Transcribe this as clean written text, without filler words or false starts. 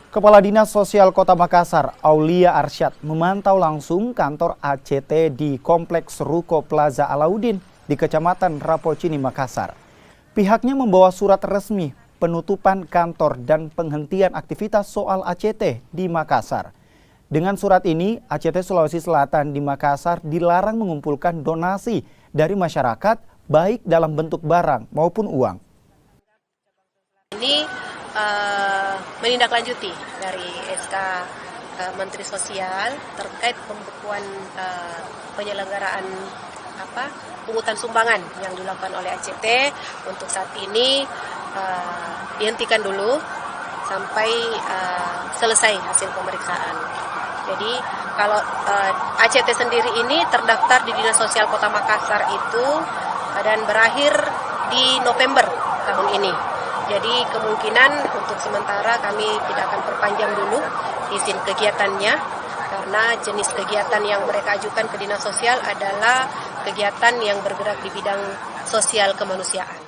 Kepala Dinas Sosial Kota Makassar, Aulia Arsyad, memantau langsung kantor ACT di Kompleks Ruko Plaza Alauddin di Kecamatan Rapocini, Makassar. Pihaknya membawa surat resmi penutupan kantor dan penghentian aktivitas soal ACT di Makassar. Dengan surat ini, ACT Sulawesi Selatan di Makassar dilarang mengumpulkan donasi dari masyarakat baik dalam bentuk barang maupun uang. Ini menindaklanjuti dari SK Menteri Sosial terkait pembekuan penyelenggaraan pungutan sumbangan yang dilakukan oleh ACT. Untuk saat ini dihentikan dulu sampai selesai hasil pemeriksaan. Jadi kalau ACT sendiri ini terdaftar di Dinas Sosial Kota Makassar itu dan berakhir di November tahun ini. Jadi kemungkinan untuk sementara kami tidak akan perpanjang dulu izin kegiatannya karena jenis kegiatan yang mereka ajukan ke Dinas Sosial adalah kegiatan yang bergerak di bidang sosial kemanusiaan.